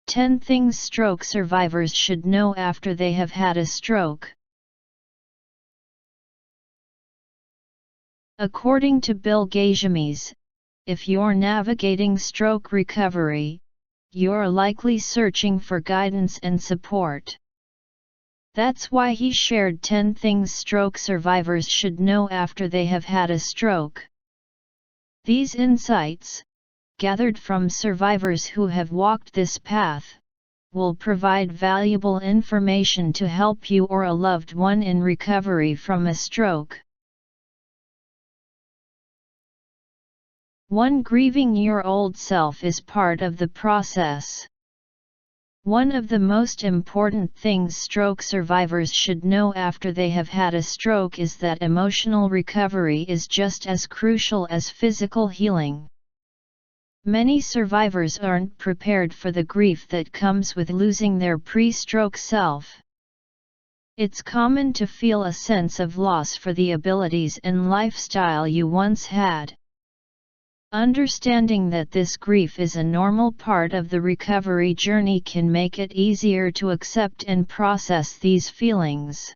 10 things stroke survivors should know after they have had a stroke. According to Bill Gaziamis, if you're navigating stroke recovery, you're likely searching for guidance and support. That's why he shared 10 things stroke survivors should know after they have had a stroke. These insights, gathered from survivors who have walked this path, will provide valuable information to help you or a loved one in recovery from a stroke. 1. Grieving your old self is part of the process. One of the most important things stroke survivors should know after they have had a stroke is that emotional recovery is just as crucial as physical healing. Many survivors aren't prepared for the grief that comes with losing their pre-stroke self. It's common to feel a sense of loss for the abilities and lifestyle you once had. Understanding that this grief is a normal part of the recovery journey can make it easier to accept and process these feelings.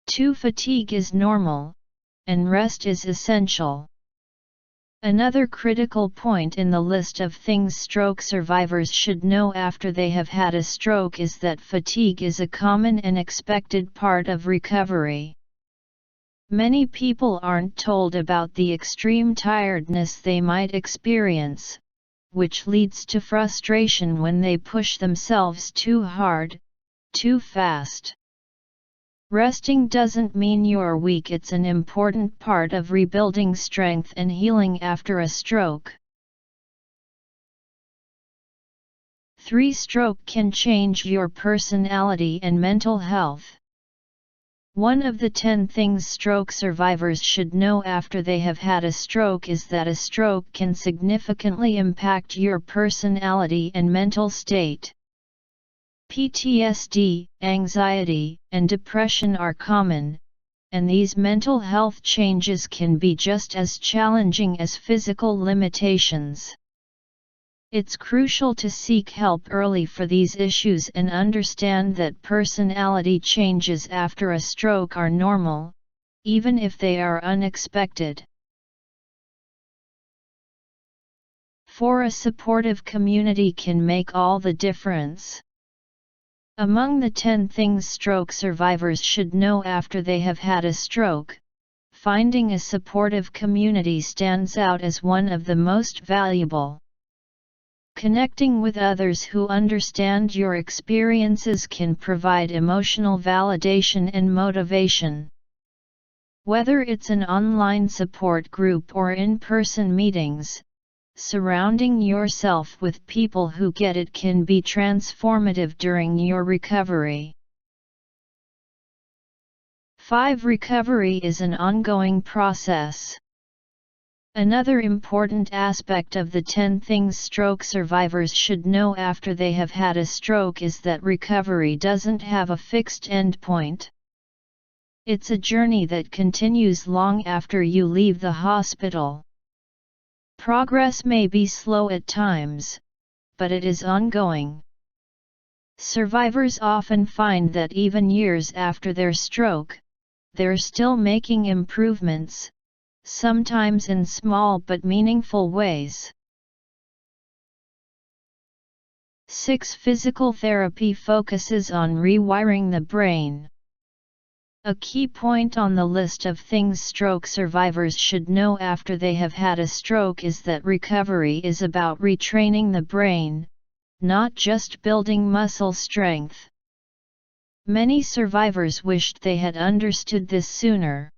2. Fatigue is normal, and rest is essential. Another critical point in the list of things stroke survivors should know after they have had a stroke is that fatigue is a common and expected part of recovery. Many people aren't told about the extreme tiredness they might experience, which leads to frustration when they push themselves too hard, too fast. Resting doesn't mean you're weak, it's an important part of rebuilding strength and healing after a stroke. 3. Stroke can change your personality and mental health. One of the 10 things stroke survivors should know after they have had a stroke is that a stroke can significantly impact your personality and mental state. PTSD, anxiety, and depression are common, and these mental health changes can be just as challenging as physical limitations. It's crucial to seek help early for these issues and understand that personality changes after a stroke are normal, even if they are unexpected. 4. A supportive community can make all the difference. Among the 10 things stroke survivors should know after they have had a stroke, finding a supportive community stands out as one of the most valuable. Connecting with others who understand your experiences can provide emotional validation and motivation. Whether it's an online support group or in-person meetings, surrounding yourself with people who get it can be transformative during your recovery. 5. Recovery is an ongoing process. Another important aspect of the 10 things stroke survivors should know after they have had a stroke is that recovery doesn't have a fixed endpoint. It's a journey that continues long after you leave the hospital. Progress may be slow at times, but it is ongoing. Survivors often find that even years after their stroke, they're still making improvements, sometimes in small but meaningful ways. 6. Physical therapy focuses on rewiring the brain. A key point on the list of things stroke survivors should know after they have had a stroke is that recovery is about retraining the brain, not just building muscle strength. Many survivors wished they had understood this sooner.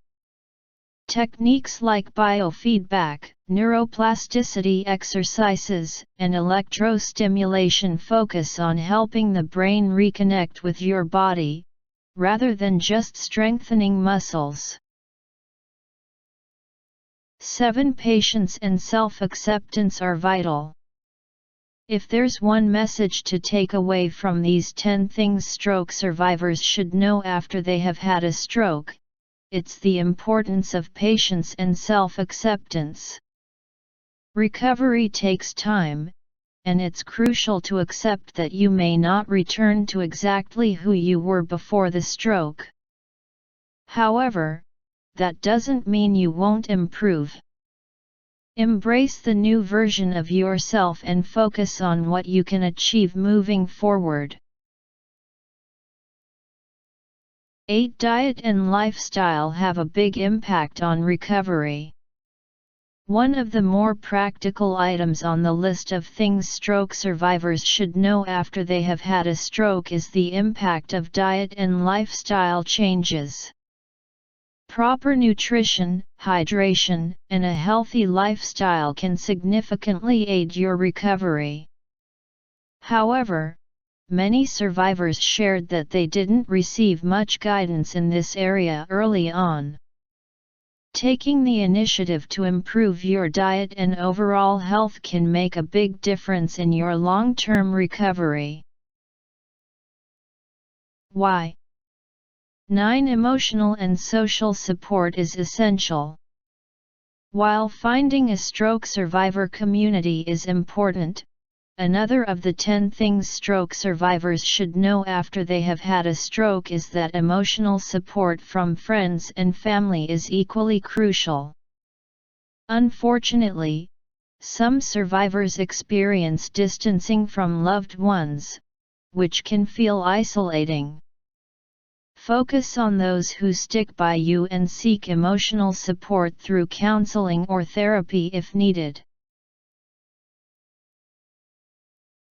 Techniques like biofeedback, neuroplasticity exercises, and electrostimulation focus on helping the brain reconnect with your body, rather than just strengthening muscles. 7. Patience and self-acceptance are vital. If there's one message to take away from these 10 things stroke survivors should know after they have had a stroke, it's the importance of patience and self-acceptance. Recovery takes time, and it's crucial to accept that you may not return to exactly who you were before the stroke. However, that doesn't mean you won't improve. Embrace the new version of yourself and focus on what you can achieve moving forward. 8. Diet and lifestyle have a big impact on recovery. One of the more practical items on the list of things stroke survivors should know after they have had a stroke is the impact of diet and lifestyle changes. Proper nutrition, hydration, and a healthy lifestyle can significantly aid your recovery. However, many survivors shared that they didn't receive much guidance in this area early on. Taking the initiative to improve your diet and overall health can make a big difference in your long-term recovery. Why? 9. Emotional and social support is essential. While finding a stroke survivor community is important, another of the 10 things stroke survivors should know after they have had a stroke is that emotional support from friends and family is equally crucial. Unfortunately, some survivors experience distancing from loved ones, which can feel isolating. Focus on those who stick by you and seek emotional support through counseling or therapy if needed.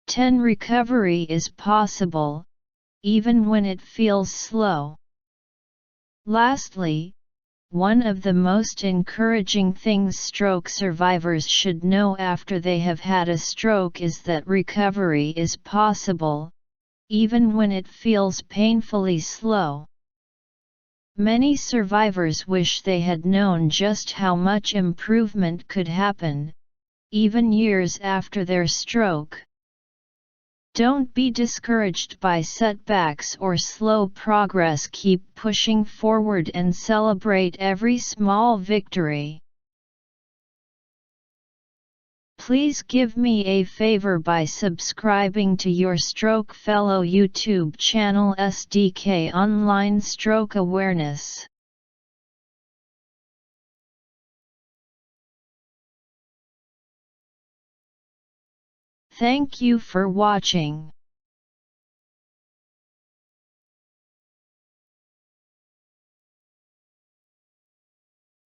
10. Recovery is possible, even when it feels slow. Lastly, one of the most encouraging things stroke survivors should know after they have had a stroke is that recovery is possible, even when it feels painfully slow. Many survivors wish they had known just how much improvement could happen, even years after their stroke. Don't be discouraged by setbacks or slow progress. Keep pushing forward and celebrate every small victory. Please give me a favor by subscribing to your Stroke Fellow YouTube channel SDK Online Stroke Awareness. Thank you for watching.